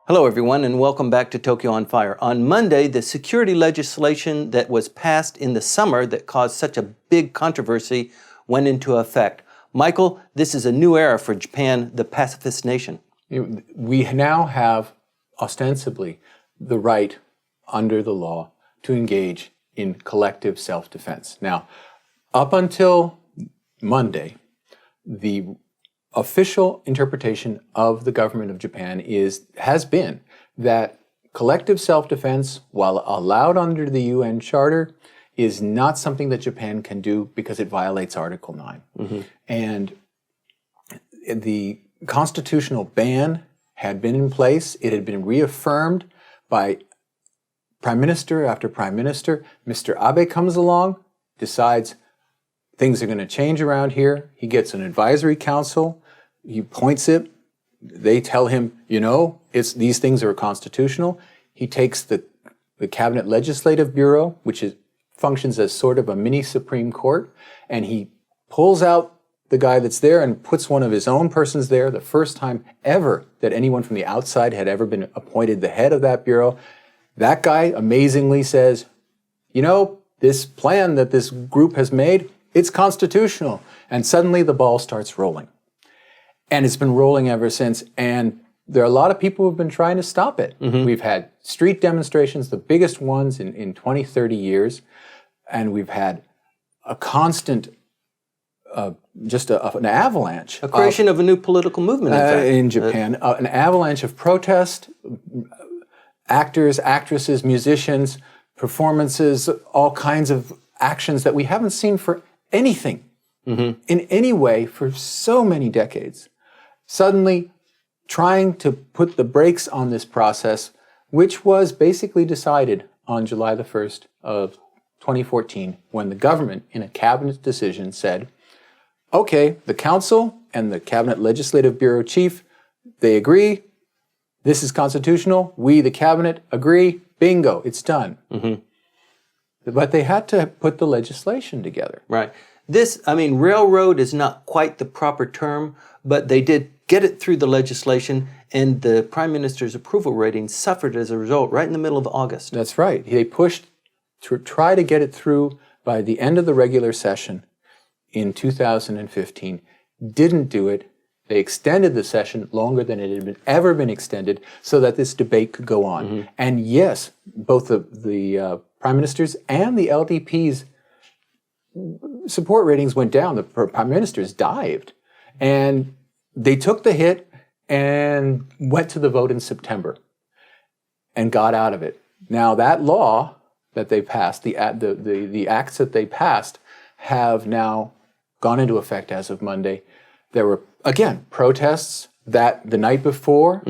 Hello, everyone, and welcome back to Tokyo on Fire. On Monday, the security legislation that was passed in the summer that caused such a big controversy went into effect. Michael, this is a new era for Japan, the pacifist nation. We now have, ostensibly, the right under the law to engage in collective self-defense. Now, up until Monday, the official interpretation of the government of Japan has been that collective self-defense, while allowed under the UN Charter, is not something that Japan can do because it violates Article 9. Mm-hmm. And the constitutional ban had been in place. It had been reaffirmed by Prime Minister after Prime Minister. Mr. Abe comes along, decides things are going to change around here. He gets an advisory council. He points it. They tell him, these things are constitutional. He takes the Cabinet Legislative Bureau, which functions as sort of a mini Supreme Court, and he pulls out the guy that's there and puts one of his own persons there, the first time ever that anyone from the outside had ever been appointed the head of that bureau. That guy amazingly says, this plan that this group has made, it's constitutional. And suddenly the ball starts rolling. And it's been rolling ever since. And there are a lot of people who have been trying to stop it. Mm-hmm. We've had street demonstrations, the biggest ones in 20, 30 years. And we've had a constant, an avalanche. A creation of a new political movement, in Japan. An avalanche of protest, actors, actresses, musicians, performances, all kinds of actions that we haven't seen for anything in any way for so many decades. Suddenly trying to put the brakes on this process, which was basically decided on July the 1st of 2014, when the government, in a cabinet decision, said, okay, the council and the Cabinet Legislative Bureau chief, they agree, this is constitutional, we, the cabinet, agree, bingo, it's done. Mm-hmm. But they had to put the legislation together. Right. Railroad is not quite the proper term, but they did get it through the legislation, and the Prime Minister's approval rating suffered as a result right in the middle of August. That's right. They pushed to try to get it through by the end of the regular session in 2015. Didn't do it. They extended the session longer than it had ever been extended so that this debate could go on. Mm-hmm. And yes, both the Prime Ministers and the LDP's support ratings went down. The Prime Ministers dived. And they took the hit and went to the vote in September and got out of it. Now, that law that they passed, the acts that they passed, have now gone into effect as of Monday. There were, again, protests that the night before,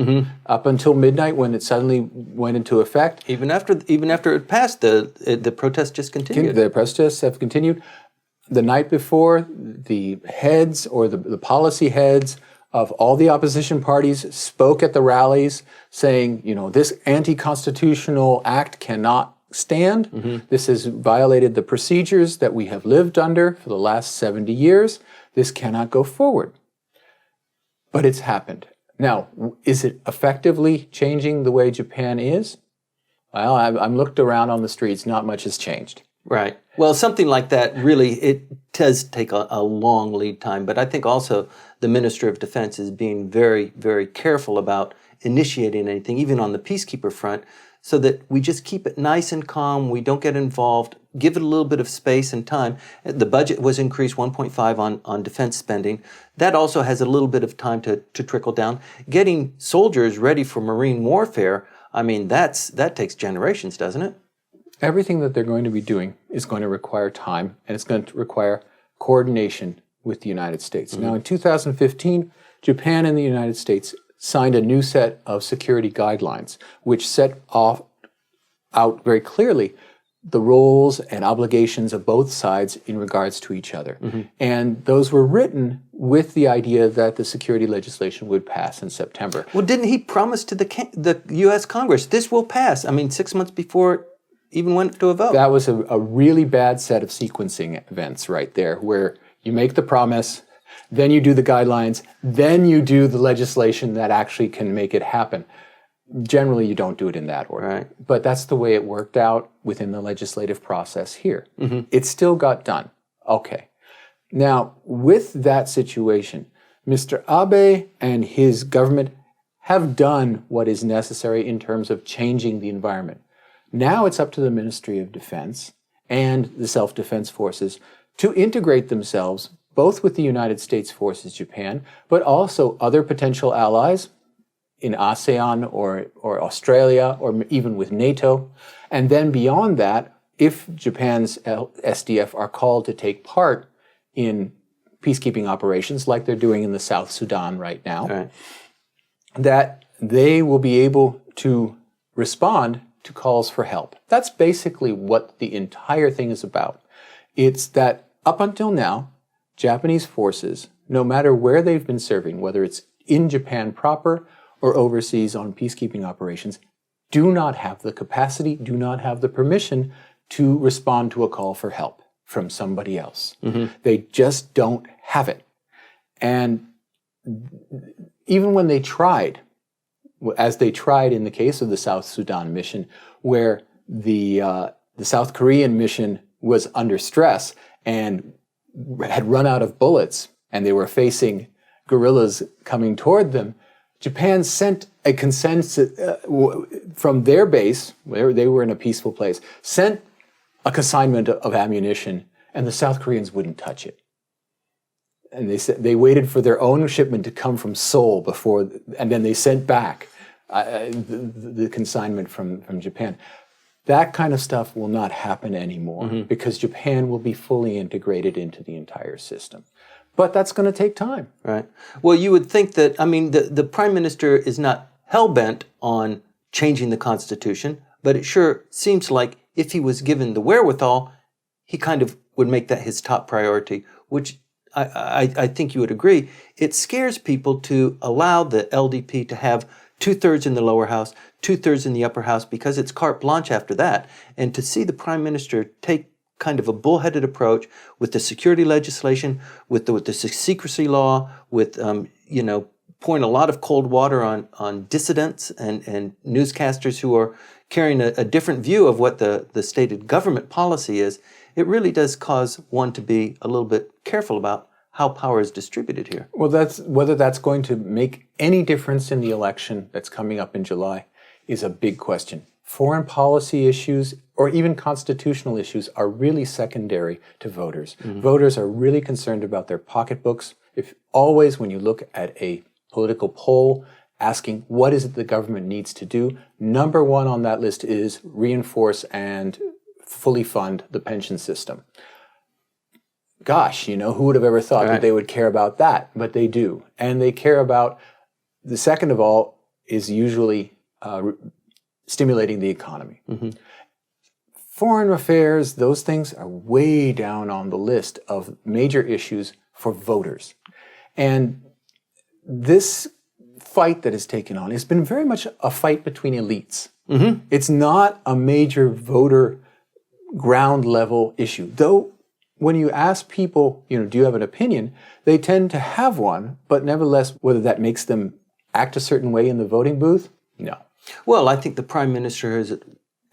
up until midnight, when it suddenly went into effect. Even after it passed, the protests just continued. The protests have continued. The night before, the heads or the policy heads of all the opposition parties spoke at the rallies saying, this anti-constitutional act cannot stand. Mm-hmm. This has violated the procedures that we have lived under for the last 70 years. This cannot go forward. But it's happened. Now, is it effectively changing the way Japan is? Well, I'm looked around on the streets, not much has changed. Right. Well, something like that, really, it does take a long lead time. But I think also the Minister of Defense is being very, very careful about initiating anything, even on the peacekeeper front, so that we just keep it nice and calm. We don't get involved, give it a little bit of space and time. The budget was increased 1.5 on defense spending. That also has a little bit of time to trickle down. Getting soldiers ready for marine warfare, that takes generations, doesn't it? Everything that they're going to be doing is going to require time, and it's going to require coordination with the United States. Mm-hmm. Now, in 2015, Japan and the United States signed a new set of security guidelines, which set out very clearly the roles and obligations of both sides in regards to each other. Mm-hmm. And those were written with the idea that the security legislation would pass in September. Well, didn't he promise to the U.S. Congress, this will pass? 6 months before even went to a vote. That was a really bad set of sequencing events right there, where you make the promise, then you do the guidelines, then you do the legislation that actually can make it happen. Generally, you don't do it in that order. Right. But that's the way it worked out within the legislative process here. It still got done. Okay. Now, with that situation, Mr. Abe and his government have done what is necessary in terms of changing the environment. Now it's up to the Ministry of Defense and the self-defense forces to integrate themselves both with the United States forces, Japan, but also other potential allies in ASEAN or Australia or even with NATO. And then beyond that, if Japan's SDF are called to take part in peacekeeping operations like they're doing in the South Sudan right now, that they will be able to respond to calls for help. That's basically what the entire thing is about. It's that up until now, Japanese forces, no matter where they've been serving, whether it's in Japan proper or overseas on peacekeeping operations, do not have the capacity, do not have the permission to respond to a call for help from somebody else. They just don't have it. And even when they tried, as they tried in the case of the South Sudan mission, where the South Korean mission was under stress and had run out of bullets, and they were facing guerrillas coming toward them, Japan sent a consensus from their base, where they were in a peaceful place, sent a consignment of ammunition, and the South Koreans wouldn't touch it. And they said they waited for their own shipment to come from Seoul before, and then they sent back the consignment from Japan. That kind of stuff will not happen anymore because Japan will be fully integrated into the entire system. But that's going to take time. Right. Well, you would think that, I mean, the Prime Minister is not hell-bent on changing the Constitution, but it sure seems like if he was given the wherewithal, he kind of would make that his top priority, which I think you would agree. It scares people to allow the LDP to have 2/3 in the lower house, 2/3 in the upper house, because it's carte blanche after that. And to see the Prime Minister take kind of a bullheaded approach with the security legislation, with the secrecy law, with pouring a lot of cold water on dissidents and newscasters who are carrying a different view of what the stated government policy is, it really does cause one to be a little bit careful about how power is distributed here. Well, whether that's going to make any difference in the election that's coming up in July is a big question. Foreign policy issues or even constitutional issues are really secondary to voters. Voters are really concerned about their pocketbooks. If always, when you look at a political poll asking what is it the government needs to do, number one on that list is reinforce and fully fund the pension system. Gosh, who would have ever thought that they would care about that? But they do. And they care about, the second of all is usually stimulating the economy. Foreign affairs, those things are way down on the list of major issues for voters. And this fight that is taken on has been very much a fight between elites. It's not a major voter ground level issue. Though when you ask people, do you have an opinion, they tend to have one, but nevertheless, whether that makes them act a certain way in the voting booth, no. Well, I think the Prime Minister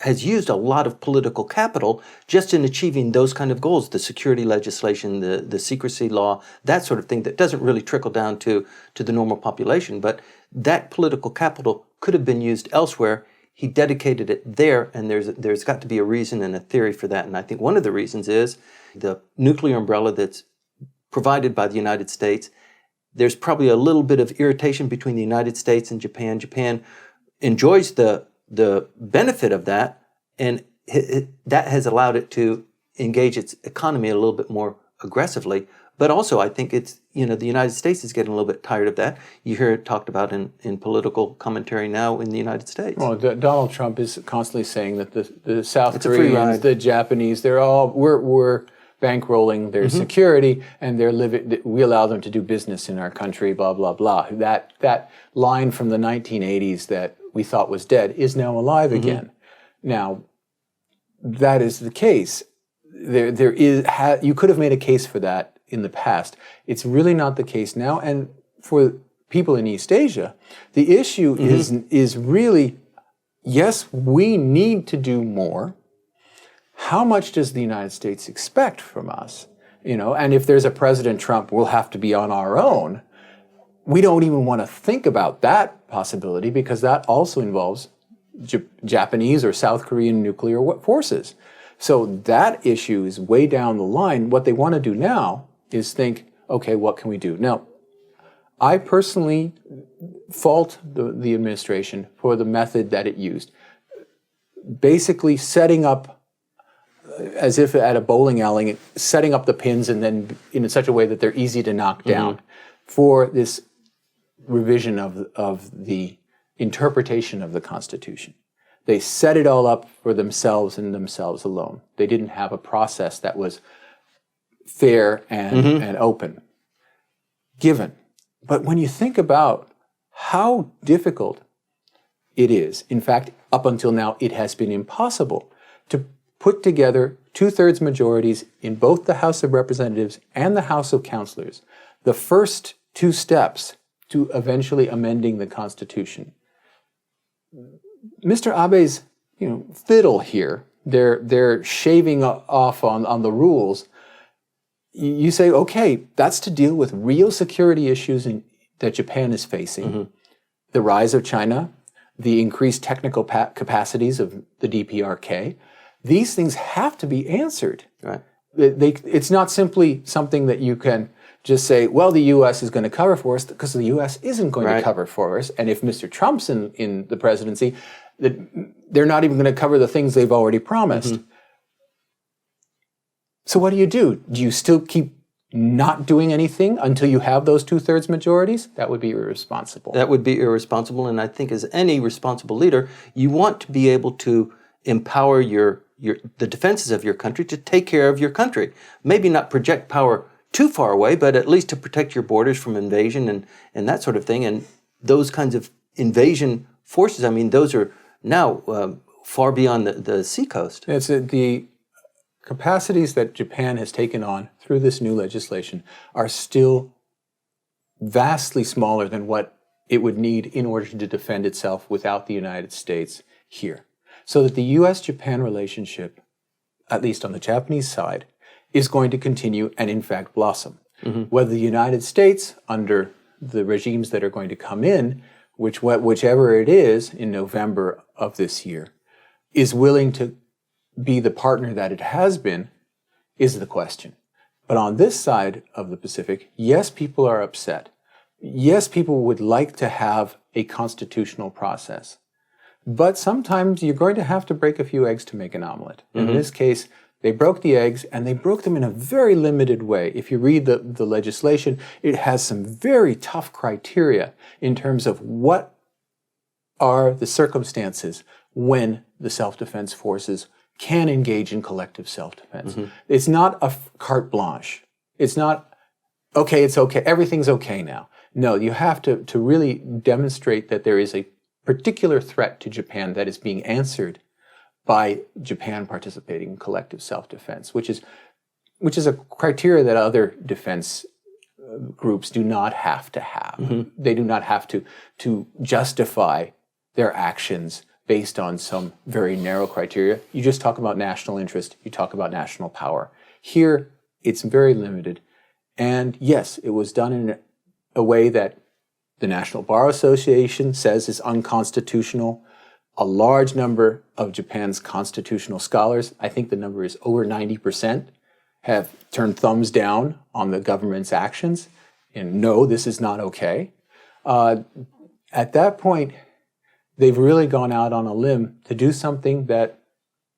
has used a lot of political capital just in achieving those kind of goals, the security legislation, the secrecy law, that sort of thing that doesn't really trickle down to the normal population. But that political capital could have been used elsewhere. He dedicated it there, and there's got to be a reason and a theory for that. And I think one of the reasons is the nuclear umbrella that's provided by the United States. There's probably a little bit of irritation between the United States and Japan. Japan enjoys the benefit of that, and that has allowed it to engage its economy a little bit more aggressively. But also, I think it's, the United States is getting a little bit tired of that. You hear it talked about in political commentary now in the United States. Well, Donald Trump is constantly saying that the South Koreans, the Japanese, we're bankrolling their security, and we allow them to do business in our country, blah, blah, blah. That line from the 1980s that we thought was dead is now alive again. Now, that is the case. You could have made a case for that in the past. It's really not the case now, and for people in East Asia. The issue is really, yes, we need to do more. How much does the United States expect from us? And if there's a President Trump, we'll have to be on our own. We don't even want to think about that possibility because that also involves Japanese or South Korean nuclear forces. So that issue is way down the line. What they want to do now is think, okay, what can we do? Now, I personally fault the administration for the method that it used. Basically setting up, as if at a bowling alley, setting up the pins and then in such a way that they're easy to knock down for this revision of the interpretation of the Constitution. They set it all up for themselves and themselves alone. They didn't have a process that was fair and open. Given. But when you think about how difficult it is, in fact, up until now, it has been impossible to put together 2/3 majorities in both the House of Representatives and the House of Councilors, the first two steps to eventually amending the Constitution. Mr. Abe's, fiddle here, they're shaving off on the rules. You say, okay, that's to deal with real security issues that Japan is facing. The rise of China, the increased technical capacities of the DPRK. These things have to be answered. Right. It's not simply something that you can just say, well, the U.S. is going to cover for us, because the U.S. isn't going to cover for us. And if Mr. Trump's in the presidency, they're not even going to cover the things they've already promised. So what do? Do you still keep not doing anything until you have those 2/3 majorities? That would be irresponsible. That would be irresponsible. And I think as any responsible leader, you want to be able to empower the defenses of your country to take care of your country. Maybe not project power too far away, but at least to protect your borders from invasion and that sort of thing. And those kinds of invasion forces, I mean, those are now far beyond the seacoast. It's the capacities that Japan has taken on through this new legislation are still vastly smaller than what it would need in order to defend itself without the United States here. So that the U.S.-Japan relationship, at least on the Japanese side, is going to continue and in fact blossom. Whether the United States, under the regimes that are going to come in, whichever it is in November of this year, is willing to be the partner that it has been, is the question. But on this side of the Pacific, yes, people are upset. Yes, people would like to have a constitutional process. But sometimes you're going to have to break a few eggs to make an omelet. In this case, they broke the eggs, and they broke them in a very limited way. If you read the legislation, it has some very tough criteria in terms of what are the circumstances when the self-defense forces can engage in collective self-defense. It's not a carte blanche. It's not, okay, it's okay, everything's okay now. No, you have to really demonstrate that there is a particular threat to Japan that is being answered by Japan participating in collective self-defense, which is a criteria that other defense groups do not have to have. They do not have to justify their actions based on some very narrow criteria. You just talk about national interest, you talk about national power. Here, it's very limited. And yes, it was done in a way that the National Bar Association says is unconstitutional. A large number of Japan's constitutional scholars, I think the number is over 90%, have turned thumbs down on the government's actions and no, this is not okay. At that point, they've really gone out on a limb to do something that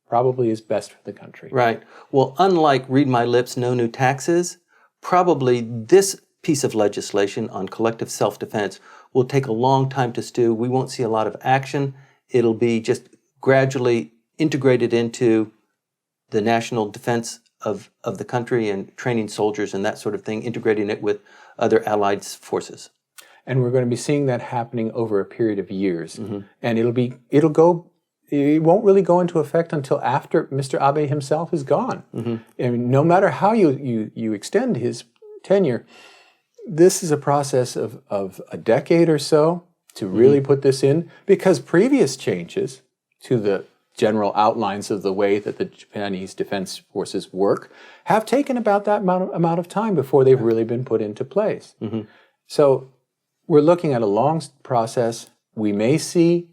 probably is best for the country. Right. Well, unlike Read My Lips, No New Taxes, probably this piece of legislation on collective self-defense will take a long time to stew. We won't see a lot of action. It'll be just gradually integrated into the national defense of the country and training soldiers and that sort of thing, integrating it with other allied forces. And we're going to be seeing that happening over a period of years. And it won't really go into effect until after Mr. Abe himself is gone. And no matter how you extend his tenure, this is a process of a decade or so to really put this in, because previous changes to the general outlines of the way that the Japanese defense forces work have taken about that amount of time before they've really been put into place. So we're looking at a long process. We may see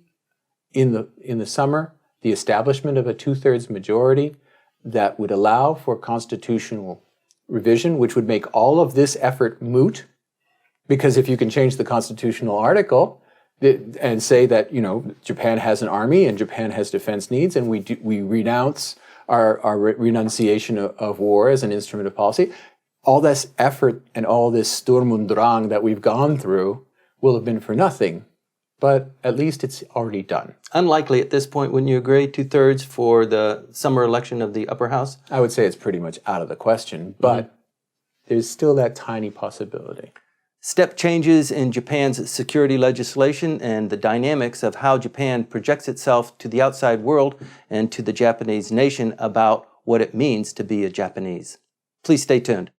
in the summer the establishment of a 2/3 majority that would allow for constitutional revision, which would make all of this effort moot, because if you can change the constitutional article and say that, Japan has an army and Japan has defense needs, and we renounce our renunciation of war as an instrument of policy, all this effort and all this Sturm und Drang that we've gone through will have been for nothing. But at least it's already done. Unlikely at this point, wouldn't you agree? 2/3 for the summer election of the upper house? I would say it's pretty much out of the question, but there's still that tiny possibility. Step changes in Japan's security legislation and the dynamics of how Japan projects itself to the outside world and to the Japanese nation about what it means to be a Japanese. Please stay tuned.